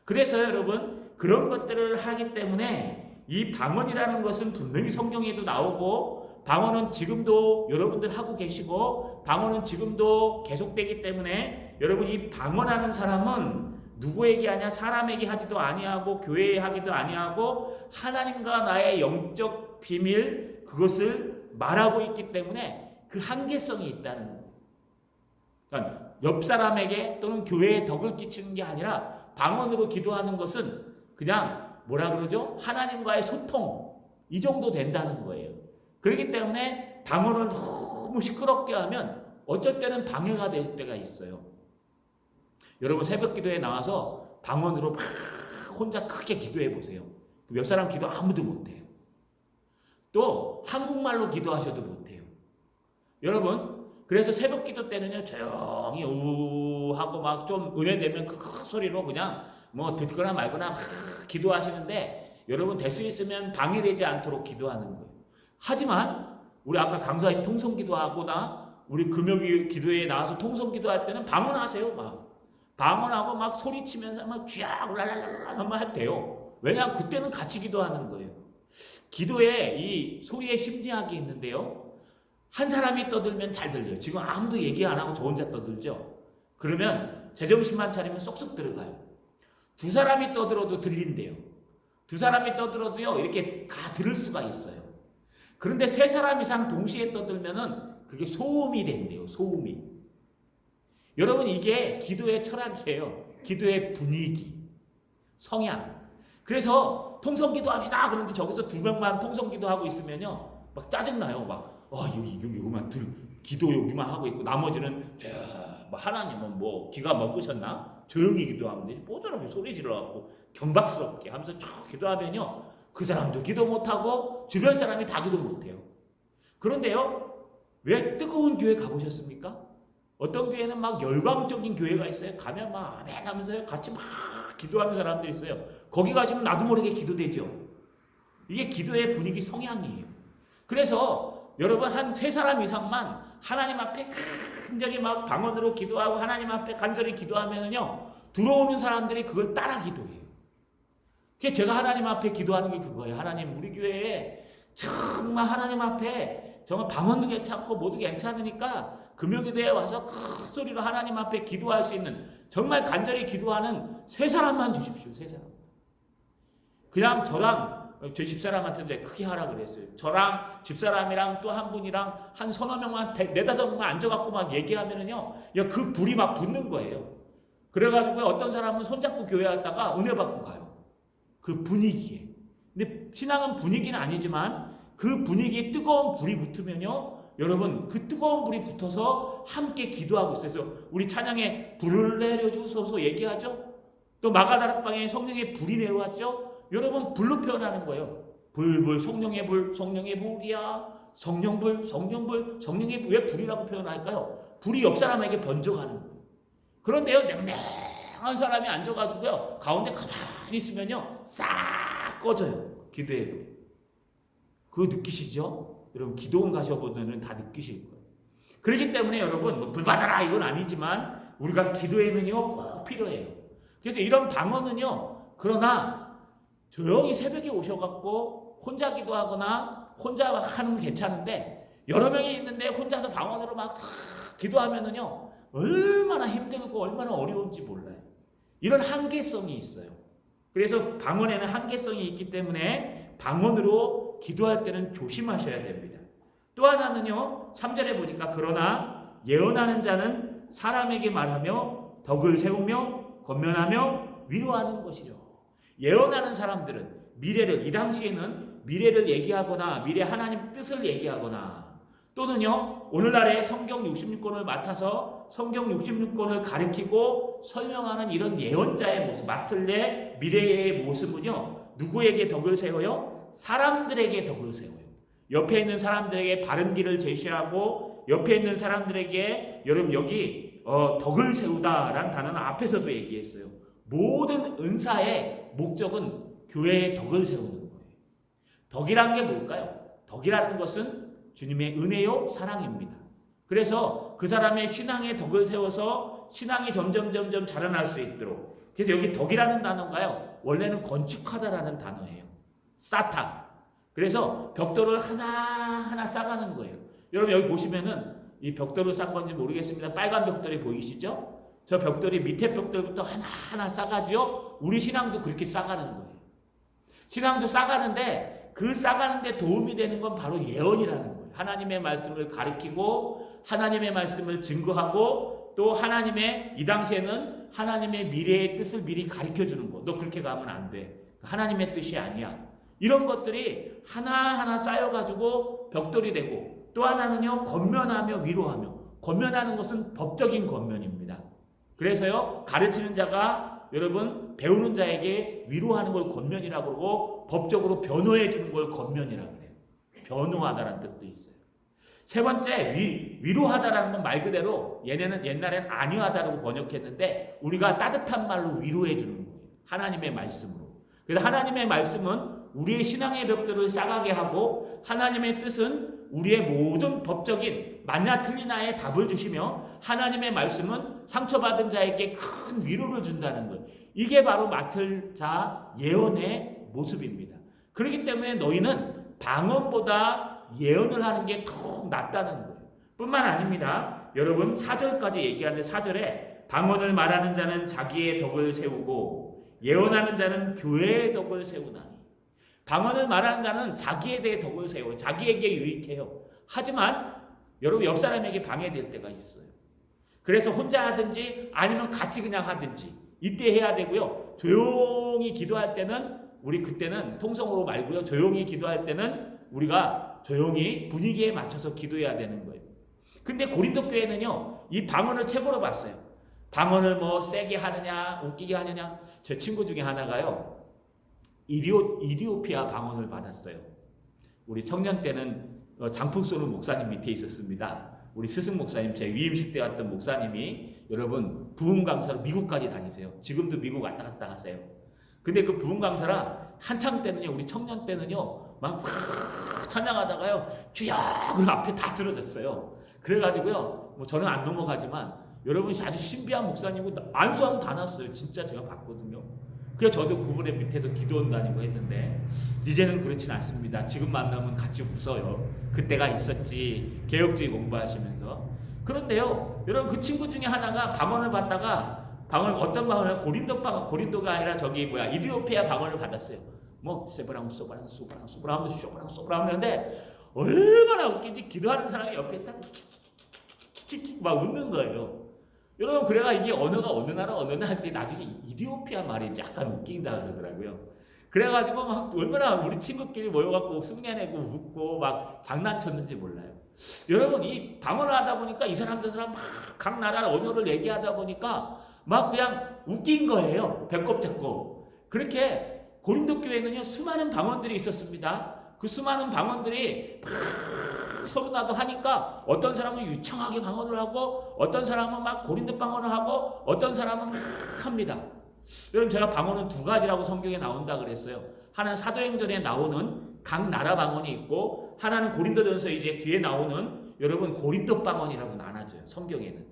그래서 여러분, 그런 것들을 하기 때문에 이 방언이라는 것은 분명히 성경에도 나오고, 방언은 지금도 여러분들 하고 계시고, 방언은 지금도 계속되기 때문에 여러분 이 방언하는 사람은 누구에게 하냐? 사람에게 하지도 아니하고 교회에 하기도 아니하고 하나님과 나의 영적 비밀 그것을 말하고 있기 때문에 그 한계성이 있다는 거예요. 그러니까 옆 사람에게 또는 교회에 덕을 끼치는 게 아니라 방언으로 기도하는 것은 그냥 뭐라 그러죠? 하나님과의 소통 이 정도 된다는 거예요. 그렇기 때문에 방언을 너무 시끄럽게 하면 어쩔 때는 방해가 될 때가 있어요. 여러분 새벽 기도에 나와서 방언으로 막 혼자 크게 기도해 보세요. 몇 사람 기도 아무도 못해요. 또 한국말로 기도하셔도 못해요. 여러분 그래서 새벽 기도 때는요 조용히 우 하고 막 좀 은혜되면 그 큰 소리로 그냥 듣거나 말거나 막 기도하시는데 여러분 될 수 있으면 방해되지 않도록 기도하는 거예요. 하지만 우리 아까 강사님 통성 기도하거나 우리 금요 기도회에 나와서 통성 기도할 때는 방언하세요. 방언하고 막 소리치면서 막 쥐약 랄랄랄랄 하면 해도 돼요. 왜냐하면 그때는 같이 기도하는 거예요. 기도에 이 소리의 심리학이 있는데요. 한 사람이 떠들면 잘 들려요. 지금 아무도 얘기 안 하고 저 혼자 떠들죠. 그러면 제정신만 차리면 쏙쏙 들어가요. 두 사람이 떠들어도 들린대요. 두 사람이 떠들어도요, 이렇게 다 들을 수가 있어요. 그런데 세 사람 이상 동시에 떠들면은 그게 소음이 된대요. 소음이. 여러분, 이게 기도의 철학이에요. 기도의 분위기, 성향. 그래서 통성기도 합시다. 그런데 저기서 두 명만 통성기도 하고 있으면요, 막 짜증나요. 막, 여기만 기도 여기만 하고 있고, 나머지는, 하나님은 뭐, 기가 먹으셨나? 조용히 기도하면 되지. 뽀드럽게 소리 질러갖고, 경박스럽게 하면서 쭉 기도하면요, 그 사람도 기도 못하고, 주변 사람이 다 기도 못해요. 그런데요, 왜 뜨거운 교회 가보셨습니까? 어떤 교회는 막 열광적인 교회가 있어요. 가면 막 아멘 하면서요, 같이 막 기도하는 사람들이 있어요. 거기 가시면 나도 모르게 기도되죠. 이게 기도의 분위기 성향이에요. 그래서 여러분, 한 세 사람 이상만 하나님 앞에 간절히 막 방언으로 기도하고 하나님 앞에 간절히 기도하면은요, 들어오는 사람들이 그걸 따라 기도해요. 그게 제가 하나님 앞에 기도하는 게 그거예요. 하나님, 우리 교회에 정말 하나님 앞에 정말 방언도 괜찮고 모두 괜찮으니까 금요기도에 와서 큰 소리로 하나님 앞에 기도할 수 있는, 정말 간절히 기도하는 세 사람만 주십시오. 세 사람. 그냥 저랑 제 집사람한테 크게 하라 그랬어요. 저랑 집사람이랑 또 한 분이랑 한 서너 명만, 네다섯 명만 앉아갖고 막 얘기하면은요, 그 불이 막 붙는 거예요. 그래가지고 어떤 사람은 손잡고 교회 왔다가 은혜 받고 가요. 그 분위기에. 근데 신앙은 분위기는 아니지만 그 분위기에 뜨거운 불이 붙으면요, 여러분, 그 뜨거운 불이 붙어서 함께 기도하고 있어요. 그래서 우리 찬양에 불을 내려주소서 얘기하죠. 또 마가다락방에 성령의 불이 내려왔죠. 여러분, 불로 표현하는 거예요. 불, 성령의 불, 성령의 불이야. 성령불, 성령불, 성령의 불. 왜 불이라고 표현할까요? 불이 옆 사람에게 번져가는 거예요. 그런데요, 냉랭한 사람이 앉아가지고요, 가운데 가만히 있으면요, 싹 꺼져요. 기도해도. 그거 느끼시죠? 여러분, 기도원 가셔보면 다 느끼실 거예요. 그렇기 때문에 여러분, 뭐 불받아라 이건 아니지만 우리가 기도에는요, 꼭 필요해요. 그래서 이런 방언은요, 그러나 조용히 새벽에 오셔갖고 혼자 기도하거나 혼자 하는 건 괜찮은데, 여러 명이 있는데 혼자서 방언으로 막 기도하면은요, 얼마나 힘들고 얼마나 어려운지 몰라요. 이런 한계성이 있어요. 그래서 방언에는 한계성이 있기 때문에 방언으로 기도할 때는 조심하셔야 됩니다. 또 하나는요, 3절에 보니까 그러나 예언하는 자는 사람에게 말하며 덕을 세우며 권면하며 위로하는 것이요. 예언하는 사람들은 미래를, 이 당시에는 미래를 얘기하거나 미래 하나님 뜻을 얘기하거나, 또는요, 오늘날의 성경 66권을 맡아서 성경 66권을 가르치고 설명하는 이런 예언자의 모습, 맡을래 미래의 모습은요, 누구에게 덕을 세워요? 사람들에게 덕을 세워요. 옆에 있는 사람들에게 바른 길을 제시하고, 옆에 있는 사람들에게, 여러분 여기 덕을 세우다라는 단어는 앞에서도 얘기했어요. 모든 은사의 목적은 교회의 덕을 세우는 거예요. 덕이란 게 뭘까요? 덕이라는 것은 주님의 은혜요, 사랑입니다. 그래서 그 사람의 신앙의 덕을 세워서 신앙이 점점 자라날 수 있도록. 그래서 여기 덕이라는 단어가요, 원래는 건축하다라는 단어예요. 쌓다. 그래서 벽돌을 하나하나 쌓아가는 거예요. 여러분 여기 보시면은 이 벽돌을 쌓은 건지 모르겠습니다. 빨간 벽돌이 보이시죠? 저 벽돌이 밑에 벽돌부터 하나하나 쌓아가죠. 우리 신앙도 그렇게 쌓아가는 거예요. 신앙도 쌓아가는데 그 쌓아가는데 도움이 되는 건 바로 예언이라는 거예요. 하나님의 말씀을 가르치고 하나님의 말씀을 증거하고, 또 하나님의, 이 당시에는 하나님의 미래의 뜻을 미리 가르쳐주는 거. 너 그렇게 가면 안 돼. 하나님의 뜻이 아니야. 이런 것들이 하나하나 쌓여가지고 벽돌이 되고, 또 하나는요, 권면하며 위로하며. 권면하는 것은 법적인 권면입니다. 그래서요, 가르치는 자가, 여러분, 배우는 자에게 위로하는 걸 권면이라고 그러고, 법적으로 변호해 주는 걸 권면이라고 해요. 변호하다라는 뜻도 있어요. 세 번째, 위로하다라는 건 말 그대로 얘네는 옛날엔 안위하다라고 번역했는데, 우리가 따뜻한 말로 위로해 주는 거예요. 하나님의 말씀으로. 그래서 하나님의 말씀은 우리의 신앙의 벽돌을 쌓아가게 하고, 하나님의 뜻은 우리의 모든 법적인 만나 틀리나에 답을 주시며, 하나님의 말씀은 상처받은 자에게 큰 위로를 준다는 거예요. 이게 바로 맡을 자 예언의 모습입니다. 그렇기 때문에 너희는 방언보다 예언을 하는 게 더 낫다는 거예요. 뿐만 아닙니다. 여러분 4절까지 얘기하는데, 4절에 방언을 말하는 자는 자기의 덕을 세우고 예언하는 자는 교회의 덕을 세우나니. 방언을 말하는 자는 자기에 대해 덕을 세워요. 자기에게 유익해요. 하지만 여러분 옆 사람에게 방해될 때가 있어요. 그래서 혼자 하든지 아니면 같이 그냥 하든지 이때 해야 되고요. 조용히 기도할 때는 우리 그때는 통성으로 말고요. 조용히 기도할 때는 우리가 조용히 분위기에 맞춰서 기도해야 되는 거예요. 근데 고린도 교회는요. 이 방언을 최고로 봤어요. 방언을 뭐 세게 하느냐 웃기게 하느냐. 제 친구 중에 하나가요. 이디오피아 방언을 받았어요. 우리 청년 때는 장풍 쏘는 목사님 밑에 있었습니다. 우리 스승 목사님, 제 위임식 때 왔던 목사님이 여러분 부흥 강사로 미국까지 다니세요. 지금도 미국 왔다 갔다 하세요. 근데 그 부흥 강사라 한창 때는요, 우리 청년 때는요, 막 찬양하다가요, 주여! 그 앞에 다 쓰러졌어요. 그래가지고요, 뭐 저는 안 넘어가지만 여러분이 아주 신비한 목사님이고 안수하면 다 났어요. 진짜 제가 봤거든요. 그래서 저도 그분의 밑에서 기도원 다니고 했는데 이제는 그렇진 않습니다. 지금 만나면 같이 웃어요. 그때가 있었지. 개혁주의 공부하시면서. 그런데요, 여러분 그 친구 중에 하나가 방언을 받다가 어떤 방언을 고린도가 아니라 이디오피아 방언을 받았어요. 뭐 세브랑 소브랑 소브랑 소브랑 쇼브랑 소브랑 하는데 얼마나 웃긴지 기도하는 사람이 옆에 딱 킥킥킥 막 웃는 거예요. 여러분 그래가 이게 언어가 어느 나라인데 나중에 이디오피아 말이 약간 웃긴다 그러더라고요. 그래가지고 막 얼마나 우리 친구끼리 모여갖고 흉내내고 웃고 막 장난쳤는지 몰라요. 여러분 이 방언을 하다 보니까 이 사람들 막 각 나라 언어를 얘기하다 보니까 막 그냥 웃긴 거예요. 배꼽 잡고. 그렇게 고린도 교회는요 수많은 방언들이 있었습니다. 그 수많은 방언들이 서로 나도 하니까 어떤 사람은 유창하게 방언을 하고 어떤 사람은 막 고린도 방언을 하고 어떤 사람은 막 합니다. 여러분 제가 방언은 두 가지라고 성경에 나온다 그랬어요. 하나는 사도행전에 나오는 각 나라 방언이 있고 하나는 고린도전서 이제 뒤에 나오는 여러분 고린도 방언이라고 나눠져요. 성경에는.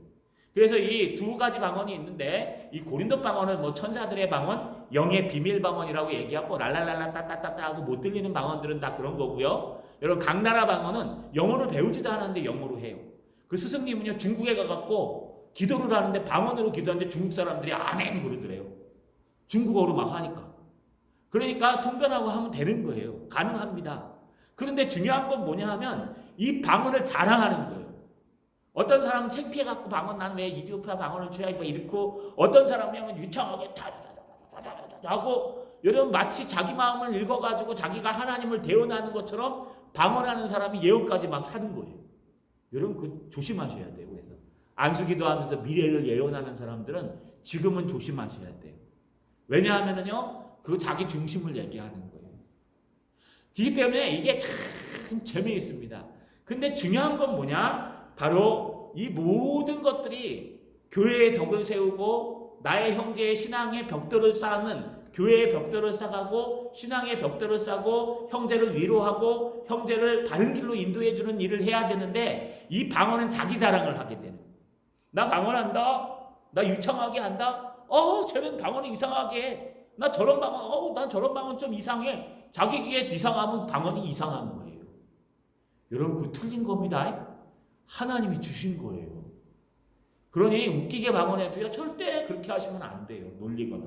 그래서 이 두 가지 방언이 있는데 이 고린도 방언은 뭐 천사들의 방언, 영의 비밀 방언이라고 얘기하고 랄랄랄라 따따따따 하고 못 들리는 방언들은 다 그런 거고요. 여러분 각 나라 방언은 영어를 배우지도 않았는데 영어로 해요. 그 스승님은요 중국에 가갖고 기도를 하는데 방언으로 기도하는데 중국 사람들이 아멘 그러더래요. 중국어로 막 하니까. 그러니까 통변하고 하면 되는 거예요. 가능합니다. 그런데 중요한 건 뭐냐 하면 이 방언을 자랑하는 거예요. 어떤 사람은 창피해갖고 방언 나는 왜 이디오피아 방언을 취하고 이렇고 어떤 사람은 유창하게 하고 여러분 마치 자기 마음을 읽어가지고 자기가 하나님을 대언하는 것처럼 방언하는 사람이 예언까지 막 하는 거예요. 여러분 그 조심하셔야 돼요. 그래서 안수기도 하면서 미래를 예언하는 사람들은 지금은 조심하셔야 돼요. 왜냐하면요 그 자기 중심을 얘기하는 거예요. 그렇기 때문에 이게 참 재미있습니다. 근데 중요한 건 뭐냐? 바로 이 모든 것들이 교회의 덕을 세우고 나의 형제의 신앙의 벽돌을 쌓는 교회의 벽돌을 쌓고 신앙의 벽돌을 쌓고 형제를 위로하고 형제를 바른 길로 인도해주는 일을 해야 되는데 이 방언은 자기 자랑을 하게 되는 거예요. 나 방언한다. 나 유창하게 한다. 쟤는 방언이 이상하게 해. 나 저런 방언, 난 저런 방언 좀 이상해. 자기 귀에 이상하면 방언이 이상한 거예요. 여러분 그 틀린 겁니다. 하나님이 주신 거예요. 그러니 웃기게 방언해도요 절대 그렇게 하시면 안 돼요. 놀리거나.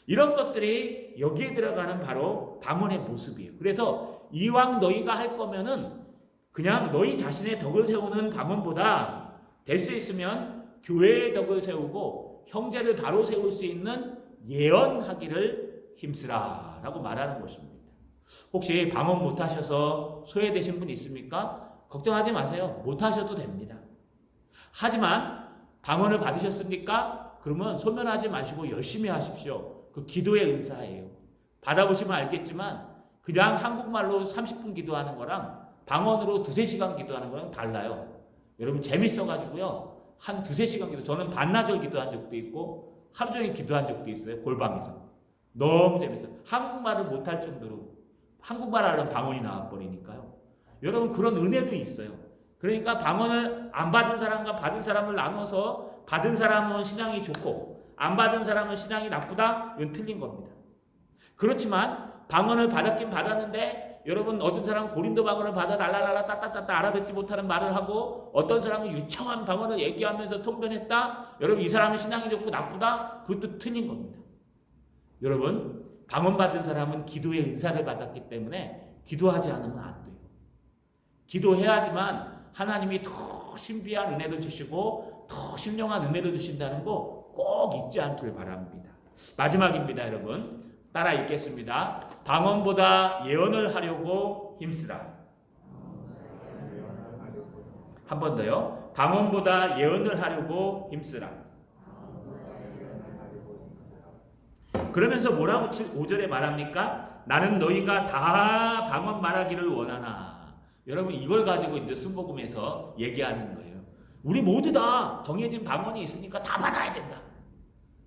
이런 것들이 여기에 들어가는 바로 방언의 모습이에요. 그래서 이왕 너희가 할 거면은 그냥 너희 자신의 덕을 세우는 방언보다 될 수 있으면 교회의 덕을 세우고 형제를 바로 세울 수 있는 예언하기를 힘쓰라 라고 말하는 것입니다. 혹시 방언 못하셔서 소외되신 분 있습니까? 걱정하지 마세요. 못하셔도 됩니다. 하지만 방언을 받으셨습니까? 그러면 소멸하지 마시고 열심히 하십시오. 그 기도의 은사예요. 받아보시면 알겠지만 그냥 한국말로 30분 기도하는 거랑 방언으로 2-3시간 기도하는 거랑 달라요. 여러분 재밌어가지고요. 한 2-3시간 기도. 저는 반나절 기도한 적도 있고 하루 종일 기도한 적도 있어요. 골방에서. 너무 재밌어요. 한국말을 못할 정도로 한국말 하려면 방언이 나와버리니까요. 여러분 그런 은혜도 있어요. 그러니까 방언을 안 받은 사람과 받은 사람을 나눠서 받은 사람은 신앙이 좋고 안 받은 사람은 신앙이 나쁘다? 이건 틀린 겁니다. 그렇지만 방언을 받았긴 받았는데 여러분 어떤 사람은 고린도 방언을 받아 달라달라 따따따따 알아듣지 못하는 말을 하고 어떤 사람은 유창한 방언을 얘기하면서 통변했다? 여러분 이 사람은 신앙이 좋고 나쁘다? 그것도 틀린 겁니다. 여러분, 방언받은 사람은 기도의 은사를 받았기 때문에 기도하지 않으면 안 돼요. 기도해야지만 하나님이 더 신비한 은혜를 주시고 더 신령한 은혜를 주신다는 거 꼭 잊지 않길 바랍니다. 마지막입니다, 여러분. 따라 읽겠습니다. 방언보다 예언을 하려고 힘쓰라. 한 번 더요. 방언보다 예언을 하려고 힘쓰라. 그러면서 뭐라고 5절에 말합니까? 나는 너희가 다 방언 말하기를 원하나. 여러분, 이걸 가지고 이제 순복음에서 얘기하는 거예요. 우리 모두 다 정해진 방언이 있으니까 다 받아야 된다.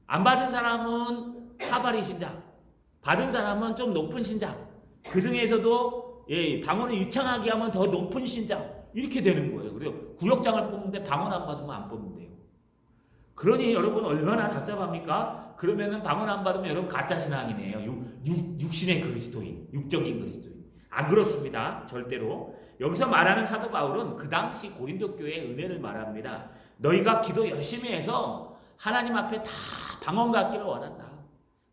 안 받은 사람은 사바리 신자, 받은 사람은 좀 높은 신자, 그 중에서도 방언을 유창하게 하면 더 높은 신자, 이렇게 되는 거예요. 그리고 구역장을 뽑는데 방언 안 받으면 안 뽑는데요. 그러니 여러분 얼마나 답답합니까? 그러면은 방언 안 받으면 여러분 가짜 신앙이네요. 육신의 그리스도인, 육적인 그리스도인. 안 그렇습니다. 절대로. 여기서 말하는 사도 바울은 그 당시 고린도 교회의 은혜를 말합니다. 너희가 기도 열심히 해서 하나님 앞에 다 방언 받기를 원한다.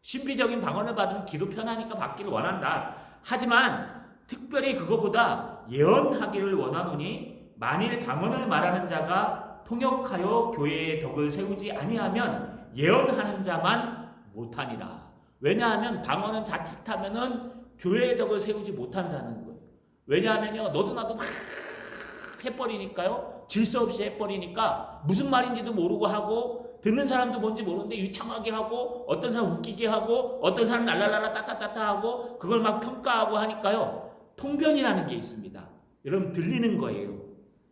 신비적인 방언을 받으면 기도 편하니까 받기를 원한다. 하지만 특별히 그거보다 예언하기를 원하노니 만일 방언을 말하는 자가 통역하여 교회의 덕을 세우지 아니하면 예언하는 자만 못하니라. 왜냐하면 방언은 자칫하면은 교회의 덕을 세우지 못한다는 거예요. 왜냐하면요, 너도 나도 막 해버리니까요, 질서 없이 해버리니까 무슨 말인지도 모르고 하고 듣는 사람도 뭔지 모르는데 유창하게 하고 어떤 사람 웃기게 하고 어떤 사람 랄랄랄라 따따따따 하고 그걸 막 평가하고 하니까요, 통변이라는 게 있습니다. 여러분 들리는 거예요.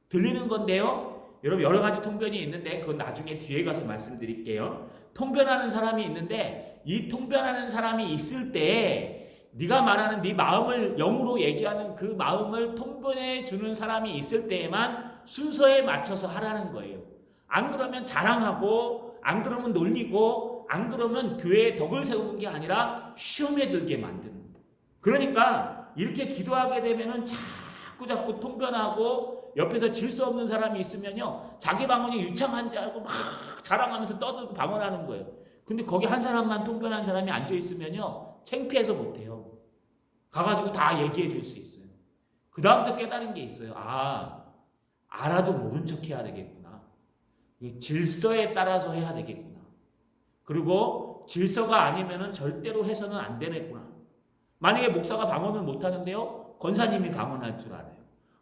들리는 건데요, 여러분 여러 가지 통변이 있는데 그건 나중에 뒤에 가서 말씀드릴게요. 통변하는 사람이 있는데 이 통변하는 사람이 있을 때 네가 말하는 네 마음을 영으로 얘기하는 그 마음을 통변해 주는 사람이 있을 때에만 순서에 맞춰서 하라는 거예요. 안 그러면 자랑하고 안 그러면 놀리고 안 그러면 교회에 덕을 세우는 게 아니라 시험에 들게 만드는 거예요. 그러니까 이렇게 기도하게 되면은 자꾸 통변하고 옆에서 질서 없는 사람이 있으면요, 자기 방언이 유창한 줄 알고 막 자랑하면서 떠들고 방언하는 거예요. 근데 거기 한 사람만 통변한 사람이 앉아 있으면요, 창피해서 못해요. 가가지고 다 얘기해 줄 수 있어요. 그 다음부터 깨달은 게 있어요. 알아도 모른 척 해야 되겠구나. 질서에 따라서 해야 되겠구나. 그리고 질서가 아니면은 절대로 해서는 안 되겠구나. 만약에 목사가 방언을 못하는데요, 권사님이 방언할 줄 알아요.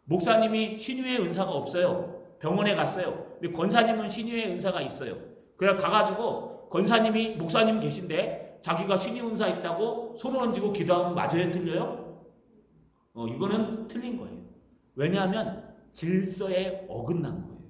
목사님이 신유의 은사가 없어요. 병원에 갔어요. 근데 권사님은 신유의 은사가 있어요. 그래 가가지고 권사님이 목사님 계신데 자기가 신유 은사 있다고 손을 얹고 기도하면 맞아요, 틀려요? 이거는 틀린 거예요. 왜냐하면 질서에 어긋난 거예요.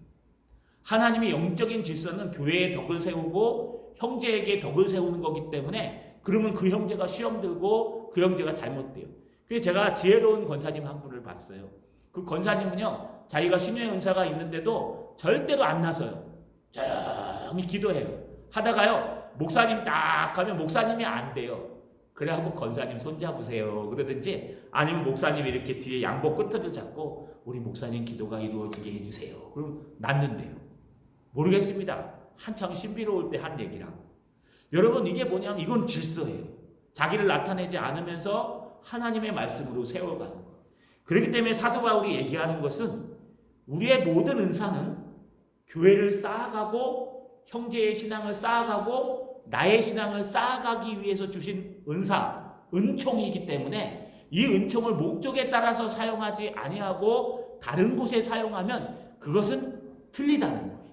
하나님의 영적인 질서는 교회에 덕을 세우고 형제에게 덕을 세우는 거기 때문에, 그러면 그 형제가 시험 들고 그 형제가 잘못돼요. 그래서 제가 지혜로운 권사님 한 분을 봤어요. 그 권사님은요, 자기가 신유의 은사가 있는데도 절대로 안 나서요. 조용히 기도해요. 하다가요, 목사님 딱 하면 목사님이 안 돼요. 그래 하고 권사님 손잡으세요 그러든지, 아니면 목사님이 이렇게 뒤에 양복 끄트를 잡고 우리 목사님 기도가 이루어지게 해주세요. 그럼 낫는데요. 모르겠습니다. 한창 신비로울 때 한 얘기랑. 여러분 이게 뭐냐면 이건 질서예요. 자기를 나타내지 않으면서 하나님의 말씀으로 세워가는 것. 그렇기 때문에 사도 바울이 얘기하는 것은 우리의 모든 은사는 교회를 쌓아가고 형제의 신앙을 쌓아가고 나의 신앙을 쌓아가기 위해서 주신 은사, 은총이기 때문에 이 은총을 목적에 따라서 사용하지 아니하고 다른 곳에 사용하면 그것은 틀리다는 거예요.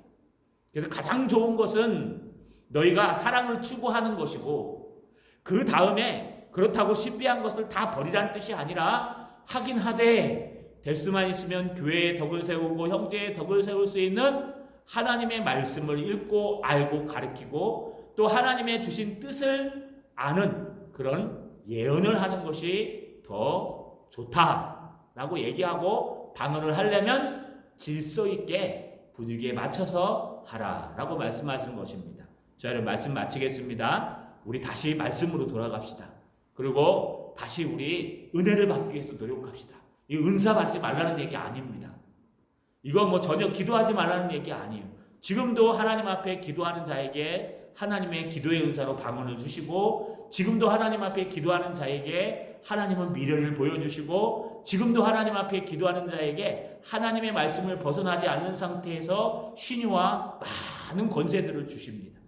그래서 가장 좋은 것은 너희가 사랑을 추구하는 것이고, 그 다음에 그렇다고 신비한 것을 다 버리라는 뜻이 아니라 하긴 하되 될 수만 있으면 교회의 덕을 세우고 형제의 덕을 세울 수 있는 하나님의 말씀을 읽고 알고 가르치고 또 하나님의 주신 뜻을 아는 그런 예언을 하는 것이 더 좋다라고 얘기하고, 방언을 하려면 질서 있게 분위기에 맞춰서 하라라고 말씀하시는 것입니다. 저희는 말씀 마치겠습니다. 우리 다시 말씀으로 돌아갑시다. 그리고 다시 우리 은혜를 받기 위해서 노력합시다. 이 은사 받지 말라는 얘기 아닙니다. 이거 전혀 기도하지 말라는 얘기 아니에요. 지금도 하나님 앞에 기도하는 자에게 하나님의 기도의 은사로 방언을 주시고, 지금도 하나님 앞에 기도하는 자에게 하나님은 미래를 보여주시고, 지금도 하나님 앞에 기도하는 자에게 하나님의 말씀을 벗어나지 않는 상태에서 신유와 많은 권세들을 주십니다.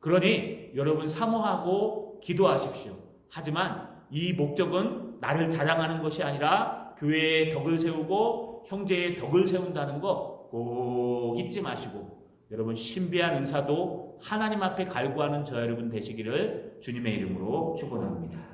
그러니 여러분 사모하고 기도하십시오. 하지만 이 목적은 나를 자랑하는 것이 아니라 교회의 덕을 세우고 형제의 덕을 세운다는 거 꼭 잊지 마시고, 여러분 신비한 은사도 하나님 앞에 갈구하는 저 여러분 되시기를 주님의 이름으로 축원합니다.